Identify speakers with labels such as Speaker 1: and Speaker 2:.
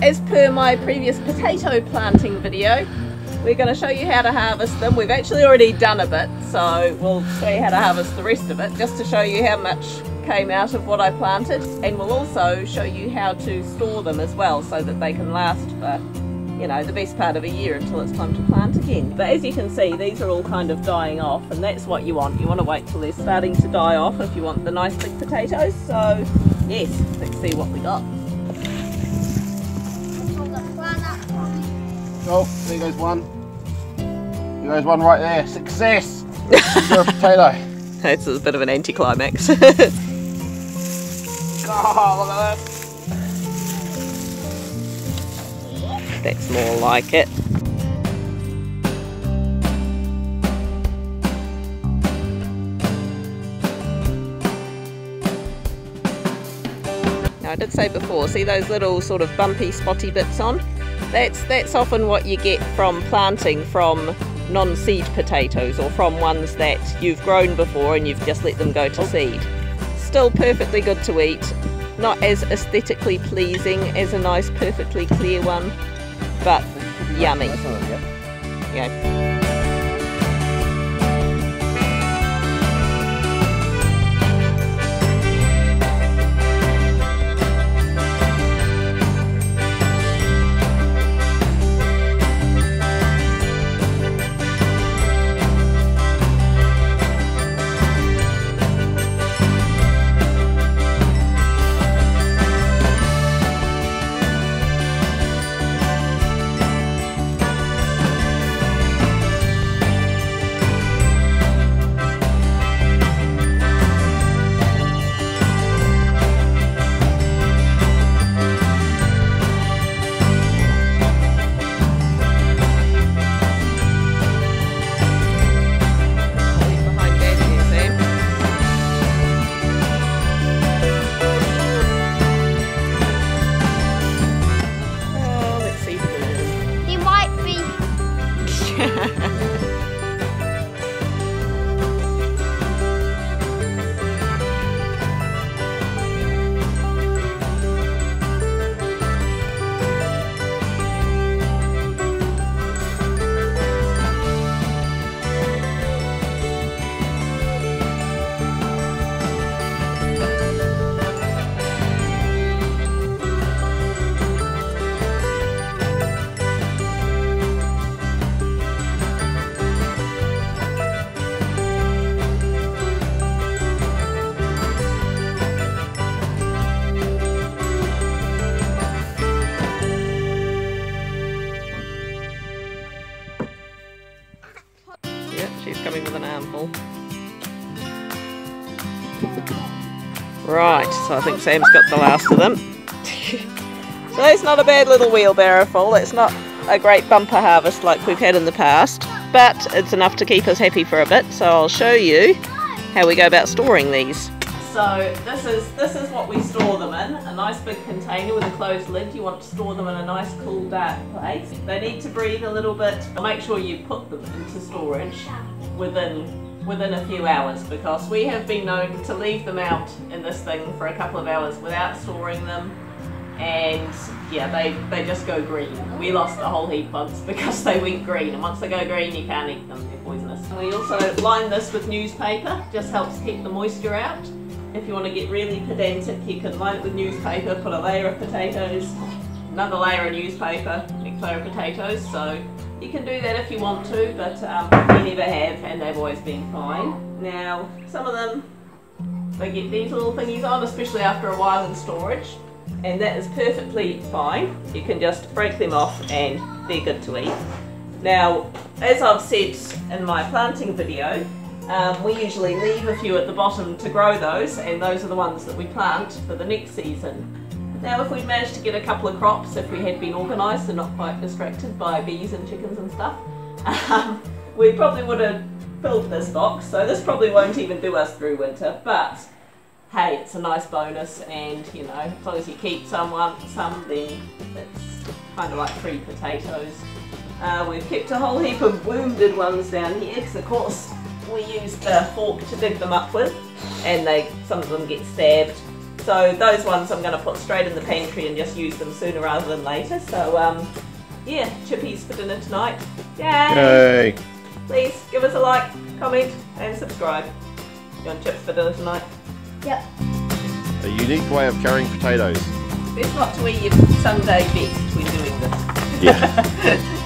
Speaker 1: as per my previous potato planting video, we're going to show you how to harvest them. We've actually already done a bit, so we'll show you how to harvest the rest of it, just to show you how much came out of what I planted, and we'll also show you how to store them as well, so that they can last for, you know, the best part of a year until it's time to plant again. But as you can see, these are all kind of dying off, and that's what you want. You want to wait till they're starting to die off if you want the nice big potatoes. So yes, let's see what we got.
Speaker 2: Oh, there goes one. There goes one right there. Success! You're a potato.
Speaker 1: That's a bit of an anticlimax.
Speaker 2: Oh, look at that.
Speaker 1: That's more like it. Now, I did say before, see those little sort of bumpy spotty bits on? That's often what you get from planting from non-seed potatoes, or from ones that you've grown before and you've just let them go to seed. Still perfectly good to eat, not as aesthetically pleasing as a nice perfectly clear one, but yummy. Yeah. She's coming with an armful. Right, so I think Sam's got the last of them. So that's not a bad little wheelbarrow full. It's not a great bumper harvest like we've had in the past, but it's enough to keep us happy for a bit. So I'll show you how we go about storing these. So this is what we store them in, a nice big container with a closed lid. You want to store them in a nice cool dark place. They need to breathe a little bit. Make sure you put them into storage within a few hours, because we have been known to leave them out in this thing for a couple of hours without storing them, and yeah, they just go green. We lost a whole heap once because they went green, and once they go green you can't eat them, they're poisonous. And we also line this with newspaper, just helps keep the moisture out. If you want to get really pedantic, you can line it with newspaper, put a layer of potatoes, another layer of newspaper, next layer of potatoes. So you can do that if you want to, but we never have, and they've always been fine. Now, some of them, they get these little thingies on, especially after a while in storage, and that is perfectly fine. You can just break them off and they're good to eat. Now, as I've said in my planting video, we usually leave a few at the bottom to grow those, and those are the ones that we plant for the next season. Now, if we'd managed to get a couple of crops, if we had been organised and not quite distracted by bees and chickens and stuff, we probably would have filled this box. So this probably won't even do us through winter, but hey, it's a nice bonus, and you know, as long as you keep some, then it's kind of like free potatoes. We've kept a whole heap of wounded ones down here, because of course we use the fork to dig them up with, and some of them get stabbed So those ones I'm going to put straight in the pantry and just use them sooner rather than later. So yeah, chippies for dinner tonight. Yay!
Speaker 2: Yay!
Speaker 1: Please give us a like, comment and subscribe. You want chips for dinner tonight?
Speaker 3: Yep.
Speaker 2: A unique way of carrying potatoes.
Speaker 1: Best not to eat your Sunday best when doing this.
Speaker 2: Yeah.